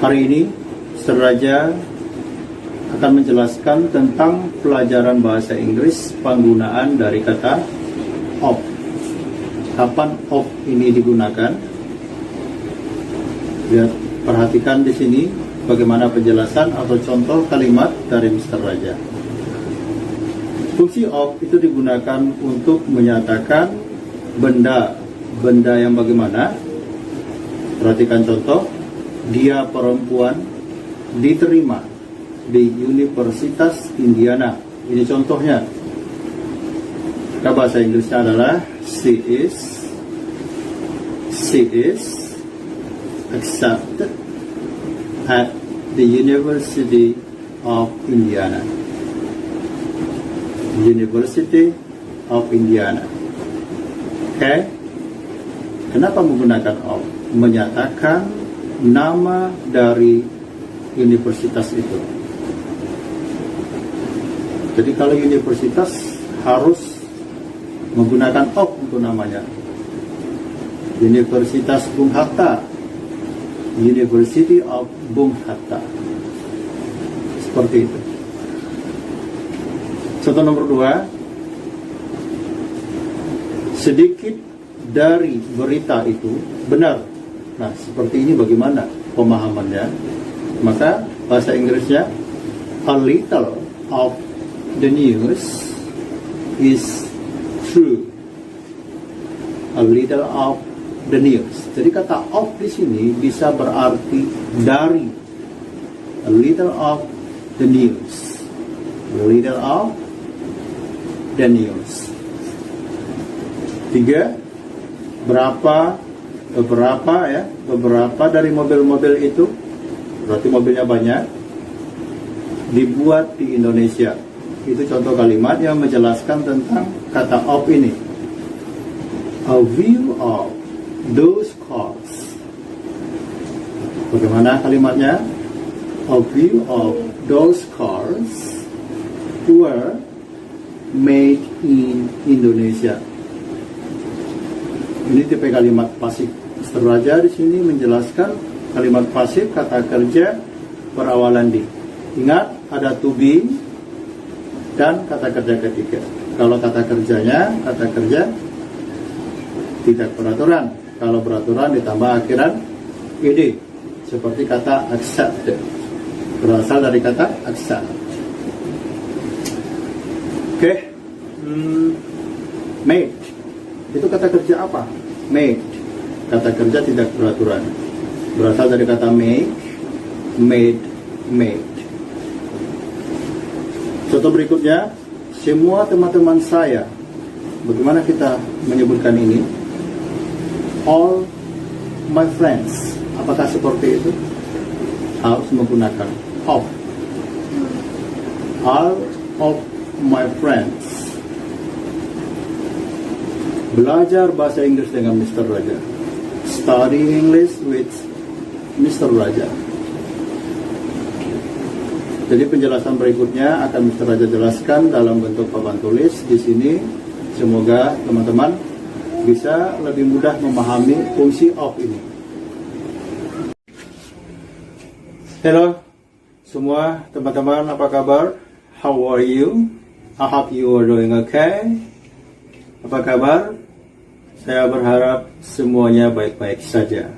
Hari ini Mr. Raja akan menjelaskan tentang pelajaran bahasa Inggris penggunaan dari kata of. Kapan of ini digunakan? Lihat, perhatikan di sini bagaimana penjelasan atau contoh kalimat dari Mr. Raja. Fungsi of itu digunakan untuk menyatakan benda yang bagaimana. Perhatikan contoh, dia perempuan diterima di Universitas Indiana. Ini contohnya. Bahasa Inggrisnya adalah she is accepted at the University of Indiana. University of Indiana. Oke? Kenapa menggunakan of? Menyatakan nama dari universitas itu. Jadi kalau universitas harus menggunakan of untuk namanya. Universitas Bung Hatta, University of Bung Hatta. Seperti itu. Contoh nomor 2, sedikit dari berita itu benar. Nah, seperti ini bagaimana pemahamannya? Maka bahasa Inggrisnya, a little of the news is true. A little of the news. Jadi kata of di sini bisa berarti dari. A little of the news. A little of the news. 3. Beberapa dari mobil-mobil itu, berarti mobilnya banyak, dibuat di Indonesia. Itu contoh kalimat yang menjelaskan tentang kata of ini. A few of those cars. Bagaimana kalimatnya? A few of those cars were made in Indonesia. Ini tipe kalimat pasif. Mr. Raja di sini menjelaskan kalimat pasif kata kerja perawalan di. Ingat, ada to be dan kata kerja ketiga. Kalau kata kerjanya, kata kerja tidak beraturan. Kalau beraturan ditambah akhiran ed. Seperti kata accept, berasal dari kata accept. Oke. Made. Itu kata kerja apa? Made. Kata kerja tidak beraturan. Berasal dari kata make, made, made. Contoh berikutnya, semua teman-teman saya. Bagaimana kita menyebutkan ini? All my friends. Apakah seperti itu? Harus menggunakan of. All of my friends. Belajar bahasa Inggris dengan Mr. Raja. Study English with Mr. Raja. Jadi penjelasan berikutnya akan Mr. Raja jelaskan dalam bentuk papan tulis di sini. Semoga teman-teman bisa lebih mudah memahami fungsi of ini. Halo semua teman-teman, apa kabar? How are you? I hope you are doing okay. Apa kabar? Saya berharap semuanya baik-baik saja.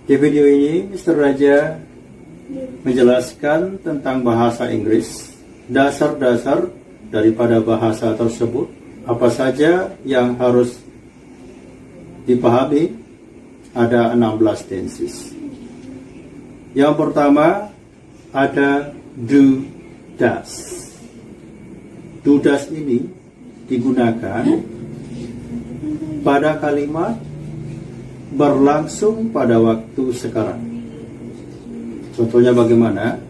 Di video ini Mr. Raja menjelaskan tentang bahasa Inggris, dasar-dasar daripada bahasa tersebut, apa saja yang harus dipahami. Ada 16 tenses. Yang pertama ada do, does. Do, does ini digunakan pada kalimat berlangsung pada waktu sekarang. Contohnya bagaimana?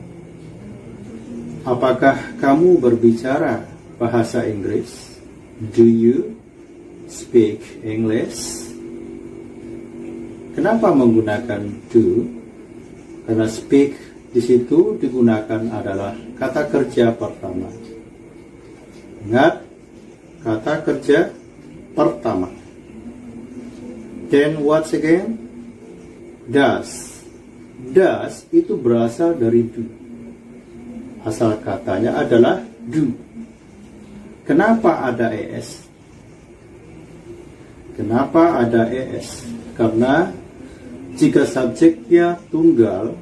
Apakah kamu berbicara bahasa Inggris? Do you speak English? Kenapa menggunakan do? Karena speak di situ digunakan adalah kata kerja pertama. Ingat, kata kerja pertama. Then once again, does. Does itu berasal dari do. Asal katanya adalah do. Kenapa ada es? Kenapa ada es? Karena jika subjeknya tunggal,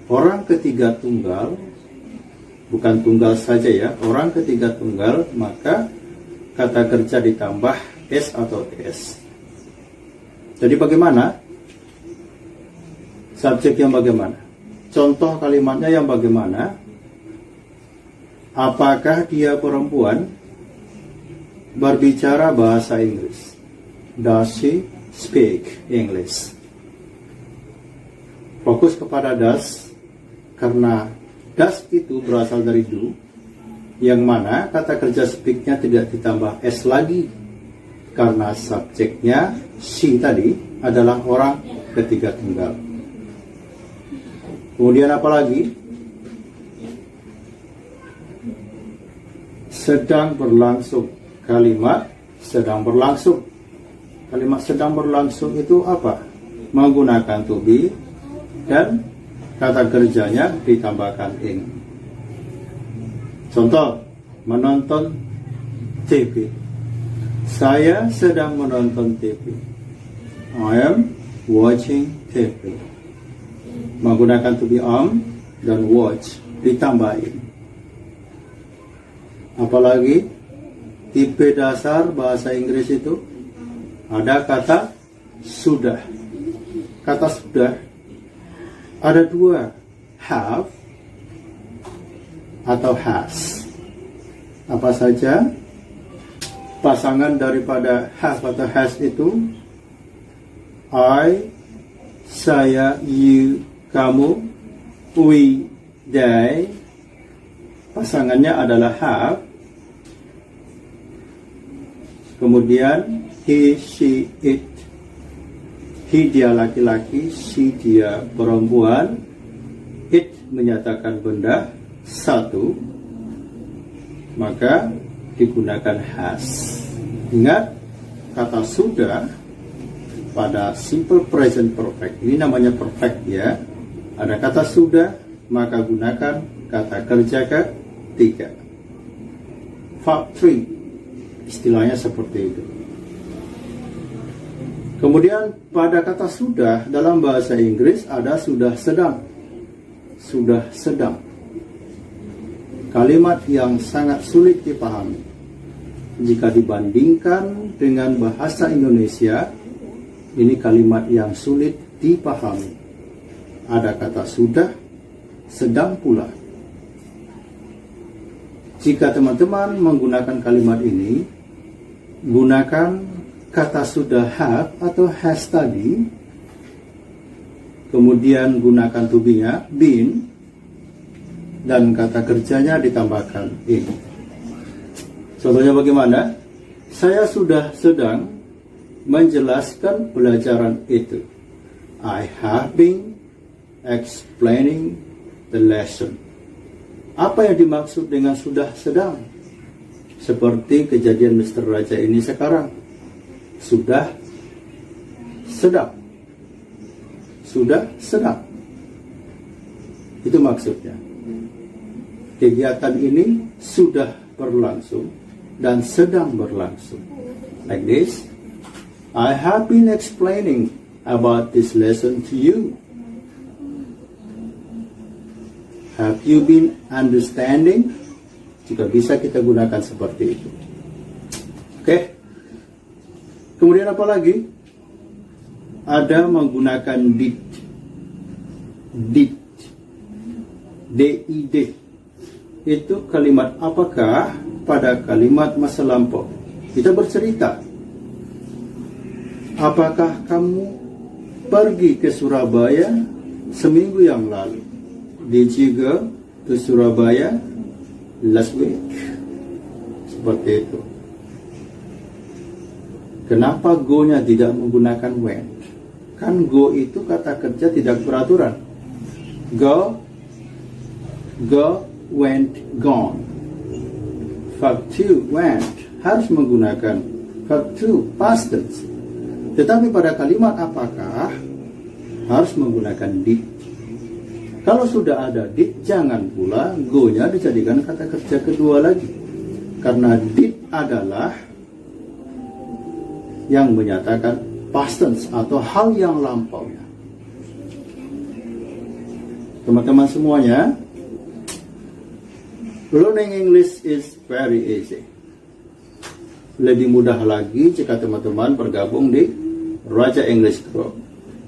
orang ketiga tunggal, bukan tunggal saja ya, orang ketiga tunggal, maka kata kerja ditambah s atau es. Jadi bagaimana? Subjek yang bagaimana? Contoh kalimatnya yang bagaimana? Apakah dia perempuan? Berbicara bahasa Inggris. Does she speak English? Fokus kepada does, karena does itu berasal dari do, yang mana kata kerja speak-nya tidak ditambah s lagi, karena subjeknya she tadi adalah orang ketiga tunggal. Kemudian apa lagi? Sedang berlangsung. Kalimat sedang berlangsung. Kalimat sedang berlangsung itu apa? Menggunakan to be dan kata kerjanya ditambahkan ing. Contoh, menonton TV. Saya sedang menonton TV. I am watching TV. Menggunakan to be am dan watch ditambahin. Apalagi tipe dasar bahasa Inggris itu ada kata sudah. Kata sudah ada dua, have atau has. Apa saja pasangan daripada have atau has itu? I, saya, you, kamu, we, they. Pasangannya adalah have. Kemudian he, she, it. He dia laki-laki, she dia perempuan, it menyatakan benda satu, maka digunakan has. Ingat, kata sudah pada simple present perfect, ini namanya perfect ya. Ada kata sudah, maka gunakan kata kerja ketiga. Verb 3 istilahnya seperti itu. Kemudian pada kata sudah dalam bahasa Inggris ada sudah sedang. Sudah sedang. Kalimat yang sangat sulit dipahami. Jika dibandingkan dengan bahasa Indonesia, ini kalimat yang sulit dipahami. Ada kata sudah, sedang pula. Jika teman-teman menggunakan kalimat ini, gunakan kata sudah have atau has tadi, kemudian gunakan to be-nya, been, dan kata kerjanya ditambahkan in. Contohnya bagaimana? Saya sudah sedang menjelaskan pelajaran itu. I have been explaining the lesson. Apa yang dimaksud dengan sudah sedang? Seperti kejadian Mr. Raja ini sekarang. Sudah sedang. Sudah sedang. Itu maksudnya. Kegiatan ini sudah berlangsung dan sedang berlangsung. Like this. I have been explaining about this lesson to you. Have you been understanding? Jika bisa kita gunakan seperti itu. Oke. Kemudian apa lagi? Ada menggunakan did. Did. D-I-D. Itu kalimat apakah pada kalimat masa lampau? Kita bercerita. Apakah kamu pergi ke Surabaya seminggu yang lalu? Did you go to Surabaya last week? Seperti itu. Kenapa go-nya tidak menggunakan went? Kan go itu kata kerja tidak beraturan. Go, went, gone. Verb to, went harus menggunakan verb to, past tense. Tetapi pada kalimat apakah harus menggunakan did. Kalau sudah ada did, jangan pula go-nya dijadikan kata kerja kedua lagi. Karena did adalah yang menyatakan past tense atau hal yang lampau. Teman-teman semuanya, learning English is very easy. Lebih mudah lagi jika teman-teman bergabung di Raja English Group.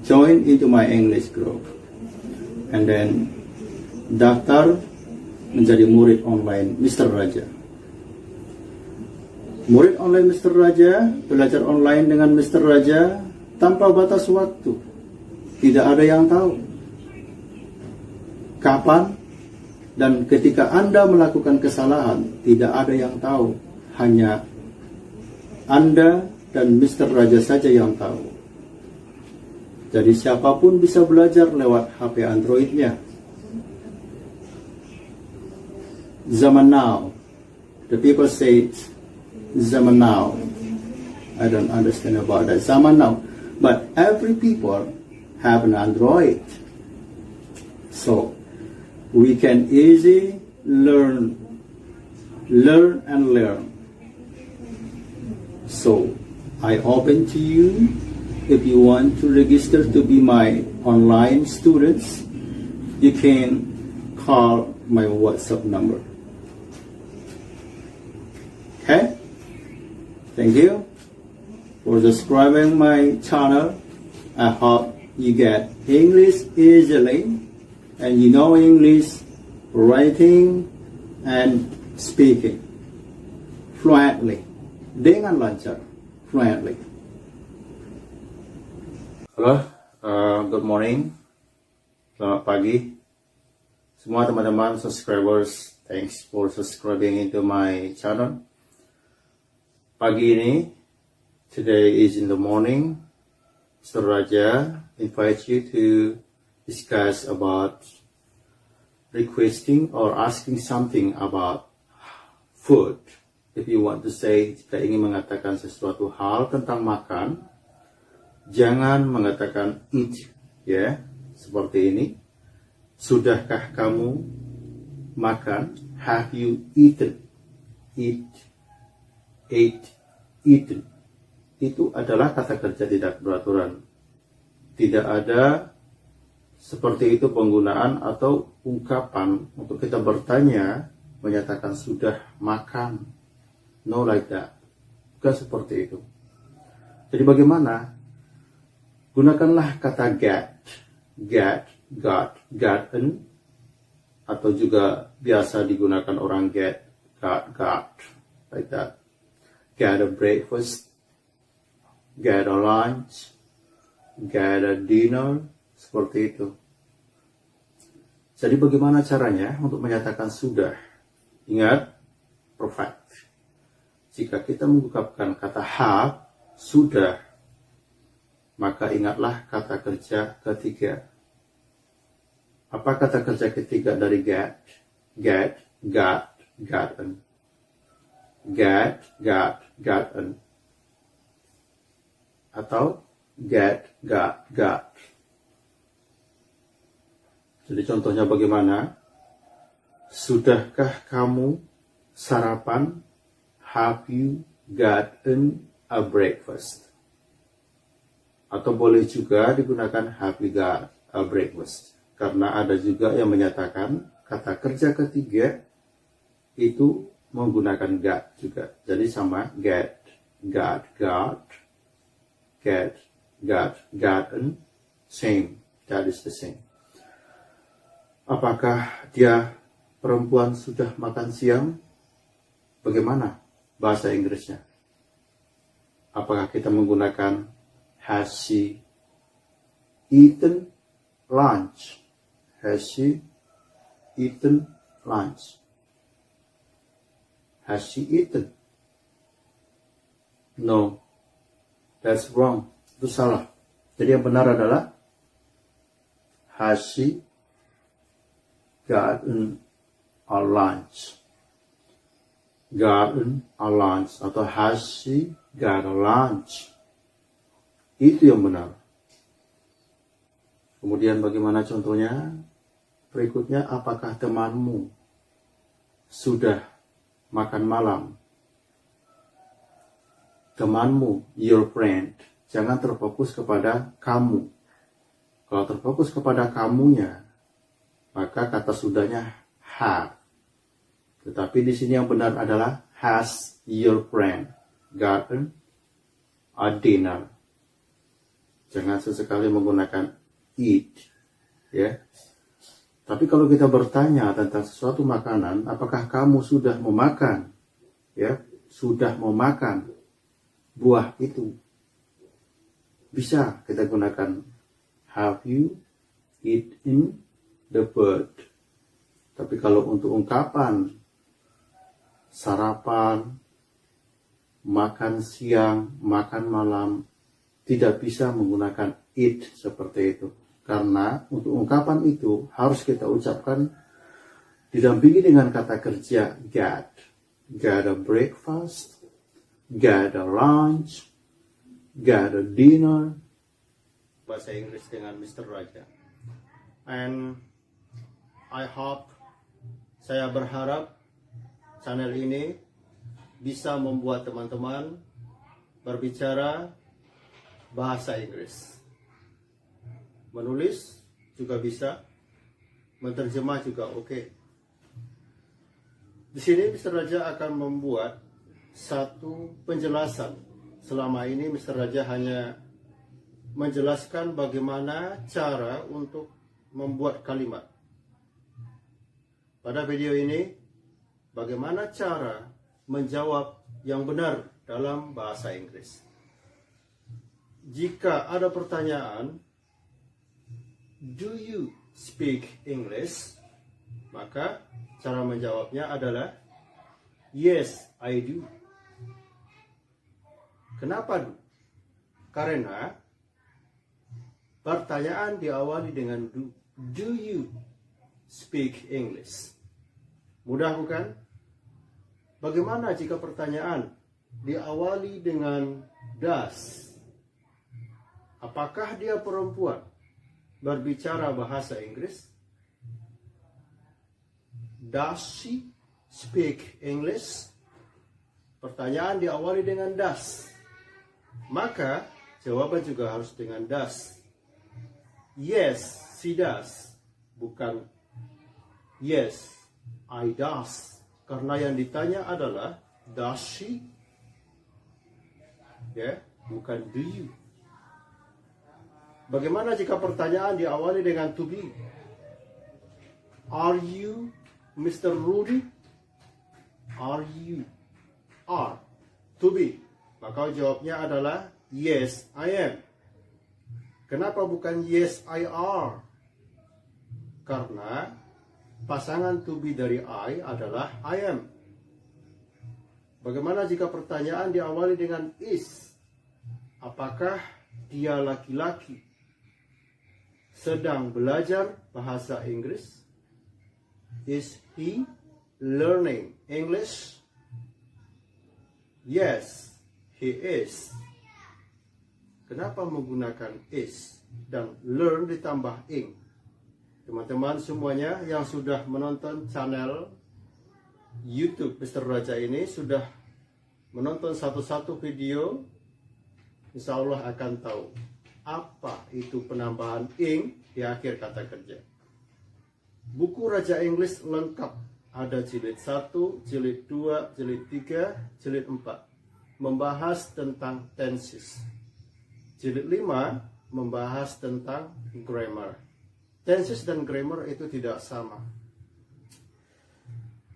Join into my English group. And then daftar menjadi murid online Mr. Raja. Murid online Mr. Raja, belajar online dengan Mr. Raja tanpa batas waktu. Tidak ada yang tahu kapan dan ketika Anda melakukan kesalahan, tidak ada yang tahu. Hanya Anda dan Mr. Raja saja yang tahu. Jadi siapapun bisa belajar lewat HP Android-nya. Zaman now. The people say zaman now. I don't understand about that. Zaman now. But every people have an Android. So we can easily learn and learn. So I open to you. If you want to register to be my online students, you can call my WhatsApp number. Okay? Thank you for subscribing my channel. I hope you get English easily and you know English writing and speaking fluently. Dengan lancar, fluently. Halo, good morning, selamat pagi semua teman-teman subscribers. Thanks for subscribing into my channel. Pagi ini, today is in the morning, Mr. Raja invites you to discuss about requesting or asking something about food. If you want to say, jika ingin mengatakan sesuatu hal tentang makan, jangan mengatakan eat, ya, seperti ini. Sudahkah kamu makan? Have you eaten? Eat, ate, eaten. Itu adalah kata kerja tidak beraturan. Tidak ada seperti itu penggunaan atau ungkapan untuk kita bertanya, menyatakan sudah makan. No like that. Bukan seperti itu. Jadi bagaimana? Gunakanlah kata get, got, gotten, atau juga biasa digunakan orang get, got, like that. Get a breakfast, get a lunch, get a dinner, seperti itu. Jadi bagaimana caranya untuk menyatakan sudah? Ingat, perfect. Jika kita mengungkapkan kata have, sudah, maka ingatlah kata kerja ketiga. Apa kata kerja ketiga dari get? Get, got, gotten. Get, got, gotten. Atau get, got. Jadi contohnya bagaimana? Sudahkah kamu sarapan? Have you gotten a breakfast? Atau boleh juga digunakan have you got a breakfast. Karena ada juga yang menyatakan kata kerja ketiga itu menggunakan got juga. Jadi sama get, got, get, got, gotten, same. That is the same. Apakah dia perempuan sudah makan siang? Bagaimana bahasa Inggrisnya? Apakah kita menggunakan has she eaten lunch? Has she eaten lunch? Has she eaten? No, that's wrong. Itu salah. Jadi yang benar adalah has she gotten a lunch? Gotten a lunch atau has she got a lunch? Itu yang benar. Kemudian bagaimana contohnya? Berikutnya, apakah temanmu sudah makan malam? Temanmu, your friend. Jangan terfokus kepada kamu. Kalau terfokus kepada kamunya, maka kata sudahnya have. Tetapi di sini yang benar adalah has your friend gotten a dinner. Jangan sesekali menggunakan eat, ya. Tapi kalau kita bertanya tentang sesuatu makanan, apakah kamu sudah memakan, ya, sudah memakan buah itu? Bisa kita gunakan have you eaten the bird. Tapi kalau untuk ungkapan sarapan, makan siang, makan malam, tidak bisa menggunakan eat seperti itu. Karena untuk ungkapan itu harus kita ucapkan didampingi dengan kata kerja got. Got a breakfast, got a lunch, got a dinner. Bahasa Inggris dengan Mr. Raja. And I hope, saya berharap channel ini bisa membuat teman-teman berbicara bahasa Inggris. Menulis juga bisa, menerjemah juga oke. Di sini Mr. Raja akan membuat satu penjelasan. Selama ini Mr. Raja hanya menjelaskan bagaimana cara untuk membuat kalimat. Pada video ini, bagaimana cara menjawab yang benar dalam bahasa Inggris. Jika ada pertanyaan, do you speak English? Maka cara menjawabnya adalah yes, I do. Kenapa do? Karena pertanyaan diawali dengan do. Do you speak English? Mudah bukan? Bagaimana jika pertanyaan diawali dengan does? Apakah dia perempuan berbicara bahasa Inggris? Does she speak English? Pertanyaan diawali dengan does. Maka jawaban juga harus dengan does. Yes, she does. Bukan yes, I does. Karena yang ditanya adalah does she? Ya, bukan do you. Bagaimana jika pertanyaan diawali dengan to be? Are you Mr. Rudy? Are you? Are. To be. Maka jawabnya adalah yes, I am. Kenapa bukan yes, I are? Karena pasangan to be dari I adalah I am. Bagaimana jika pertanyaan diawali dengan is? Apakah dia laki-laki sedang belajar bahasa Inggris? Is he learning English? Yes, he is. Kenapa menggunakan is dan learn ditambah ing? Teman-teman semuanya yang sudah menonton channel YouTube Mr. Raja ini, sudah menonton satu-satu video, insya Allah akan tahu apa itu penambahan ing di akhir kata kerja. Buku Raja Inggris lengkap, ada jilid 1, jilid 2, jilid 3, jilid 4, membahas tentang tenses. Jilid 5 membahas tentang grammar. Tenses dan grammar itu tidak sama.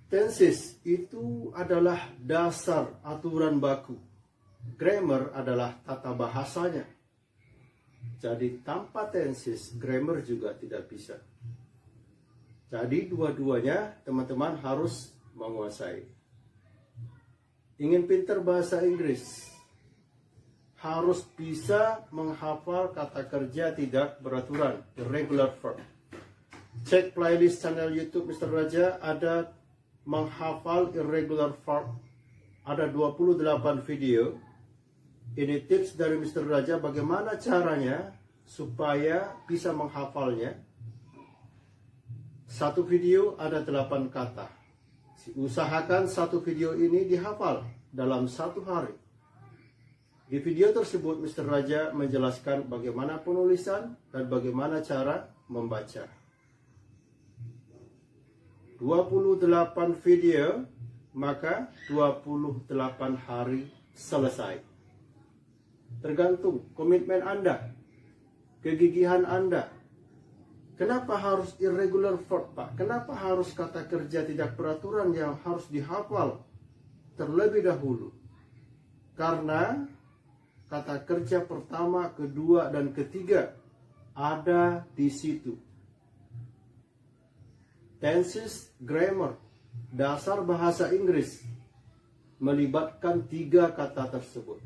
Tenses itu adalah dasar aturan baku. Grammar adalah tata bahasanya. Jadi tanpa tenses, grammar juga tidak bisa. Jadi dua-duanya teman-teman harus menguasai. Ingin pintar bahasa Inggris, harus bisa menghafal kata kerja tidak beraturan, irregular verb. Cek playlist channel YouTube Mr. Raja, ada menghafal irregular verb. Ada 28 video. Ini tips dari Mr. Raja bagaimana caranya supaya bisa menghafalnya. Satu video ada 8 kata. Usahakan satu video ini dihafal dalam 1 hari. Di video tersebut, Mr. Raja menjelaskan bagaimana penulisan dan bagaimana cara membaca. 28 video, maka 28 hari selesai. Tergantung komitmen Anda, kegigihan Anda. Kenapa harus irregular verb, Pak? Kenapa harus kata kerja tidak beraturan yang harus dihafal terlebih dahulu? Karena kata kerja pertama, kedua, dan ketiga ada di situ. Tenses, grammar, dasar bahasa Inggris melibatkan 3 kata tersebut.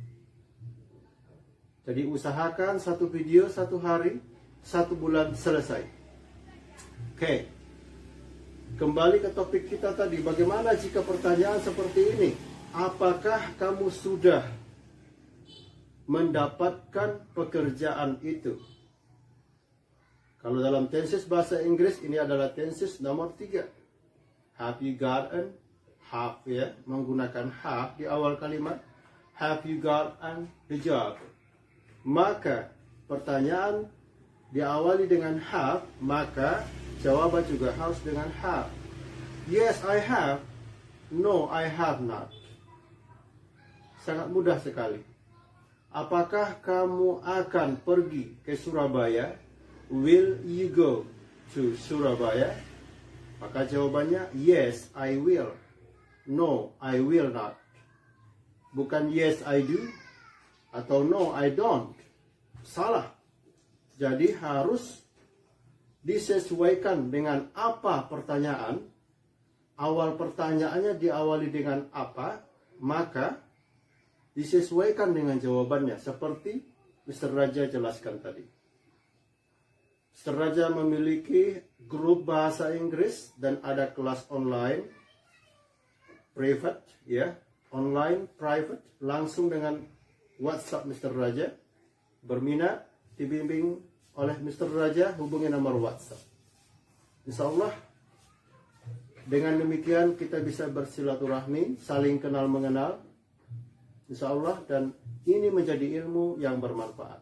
Jadi usahakan satu video 1 hari, 1 bulan selesai. Oke, kembali ke topik kita tadi. Bagaimana jika pertanyaan seperti ini? Apakah kamu sudah mendapatkan pekerjaan itu? Kalau dalam tenses bahasa Inggris, ini adalah tenses nomor 3. Have you gotten? Have, ya, menggunakan have di awal kalimat. Have you gotten the job? Maka pertanyaan diawali dengan have, maka jawaban juga harus dengan have. Yes, I have. No, I have not. Sangat mudah sekali. Apakah kamu akan pergi ke Surabaya? Will you go to Surabaya? Maka jawabannya yes, I will. No, I will not. Bukan yes, I do atau no, I don't. Salah. Jadi harus disesuaikan dengan apa pertanyaan. Awal pertanyaannya diawali dengan apa, maka disesuaikan dengan jawabannya, seperti Mr. Raja jelaskan tadi. Mr. Raja memiliki grup bahasa Inggris dan ada kelas online private, ya, online private, langsung dengan WhatsApp Mr. Raja. Berminat, dibimbing oleh Mr. Raja, hubungi nomor WhatsApp. Insya Allah dengan demikian kita bisa bersilaturahmi, saling kenal mengenal, insya Allah, dan ini menjadi ilmu yang bermanfaat.